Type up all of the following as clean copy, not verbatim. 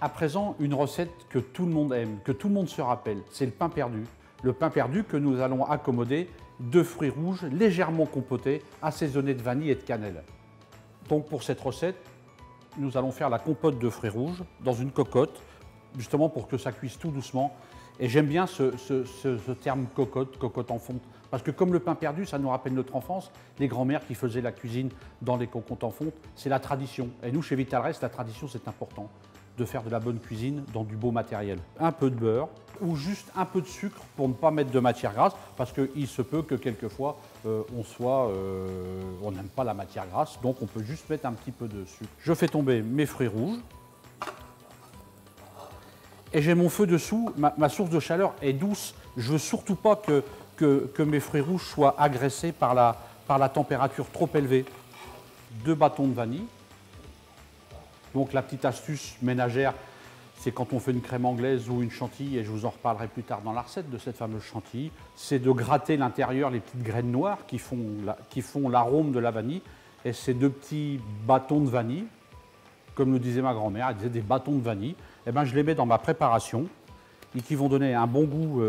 À présent, une recette que tout le monde aime, que tout le monde se rappelle, c'est le pain perdu. Le pain perdu que nous allons accommoder de fruits rouges légèrement compotés, assaisonnés de vanille et de cannelle. Donc pour cette recette, nous allons faire la compote de fruits rouges dans une cocotte, justement pour que ça cuise tout doucement. Et j'aime bien ce terme cocotte, cocotte en fonte, parce que comme le pain perdu, ça nous rappelle notre enfance, les grands-mères qui faisaient la cuisine dans les cocottes en fonte, c'est la tradition. Et nous, chez Vitalrest, la tradition, c'est important, de faire de la bonne cuisine dans du beau matériel. Un peu de beurre ou juste un peu de sucre pour ne pas mettre de matière grasse, parce qu'il se peut que quelquefois, on n'aime pas la matière grasse, donc on peut juste mettre un petit peu de sucre. Je fais tomber mes fruits rouges. Et j'ai mon feu dessous, ma source de chaleur est douce. Je ne veux surtout pas que mes fruits rouges soient agressés par la température trop élevée. 2 bâtons de vanille. Donc la petite astuce ménagère, c'est quand on fait une crème anglaise ou une chantilly, et je vous en reparlerai plus tard dans la recette de cette fameuse chantilly, c'est de gratter l'intérieur, les petites graines noires qui font l'arôme de la vanille. Et ces 2 petits bâtons de vanille, comme le disait ma grand-mère, elle disait des bâtons de vanille, eh ben, je les mets dans ma préparation et qui vont donner un bon goût,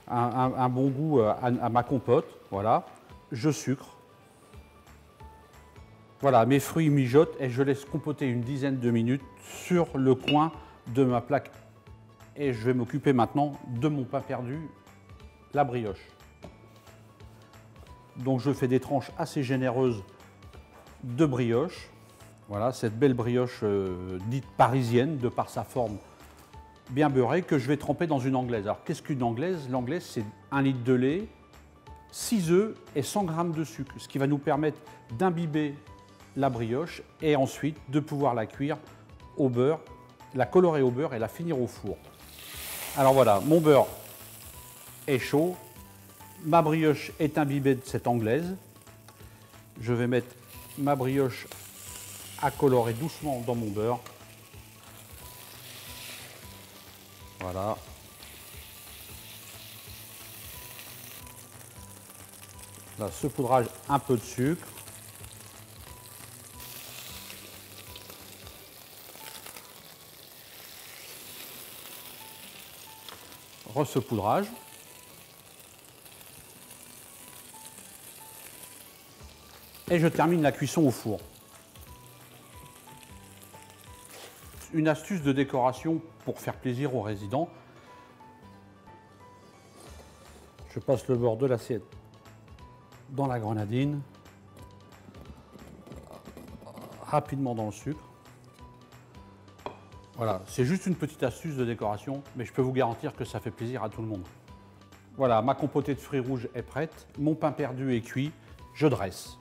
à ma compote. Voilà. Je sucre. Voilà, mes fruits mijotent et je laisse compoter une dizaine de minutes sur le coin de ma plaque. Et je vais m'occuper maintenant de mon pain perdu, la brioche. Donc je fais des tranches assez généreuses de brioche. Voilà, cette belle brioche dite parisienne, de par sa forme bien beurrée, que je vais tremper dans une anglaise. Alors, qu'est-ce qu'une anglaise? L'anglaise, c'est 1 litre de lait, 6 œufs et 100 g de sucre, ce qui va nous permettre d'imbiber la brioche et ensuite de pouvoir la cuire au beurre, la colorer au beurre et la finir au four. Alors voilà, mon beurre est chaud, ma brioche est imbibée de cette anglaise. Je vais mettre ma brioche à colorer doucement dans mon beurre. Voilà. Là, saupoudrage, un peu de sucre. Ressaupoudrage. Et je termine la cuisson au four. Une astuce de décoration pour faire plaisir aux résidents. Je passe le bord de l'assiette dans la grenadine, rapidement dans le sucre. Voilà, c'est juste une petite astuce de décoration, mais je peux vous garantir que ça fait plaisir à tout le monde. Voilà, ma compotée de fruits rouges est prête, mon pain perdu est cuit, je dresse.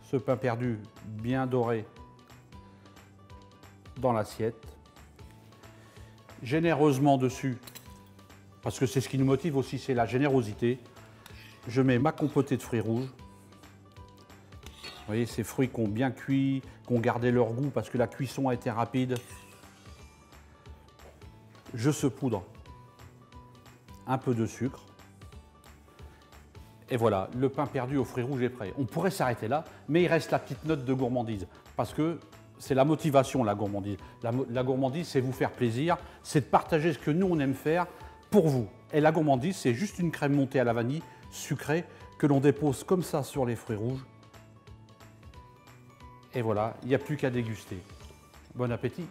Ce pain perdu bien doré dans l'assiette, généreusement dessus, parce que c'est ce qui nous motive aussi, c'est la générosité. Je mets ma compotée de fruits rouges. Vous voyez, ces fruits qui ont bien cuit, qui ont gardé leur goût parce que la cuisson a été rapide. Je saupoudre un peu de sucre. Et voilà, le pain perdu aux fruits rouges est prêt. On pourrait s'arrêter là, mais il reste la petite note de gourmandise, parce que c'est la motivation, la gourmandise. La gourmandise, c'est vous faire plaisir, c'est de partager ce que nous, on aime faire pour vous. Et la gourmandise, c'est juste une crème montée à la vanille, sucrée, que l'on dépose comme ça sur les fruits rouges. Et voilà, il n'y a plus qu'à déguster. Bon appétit!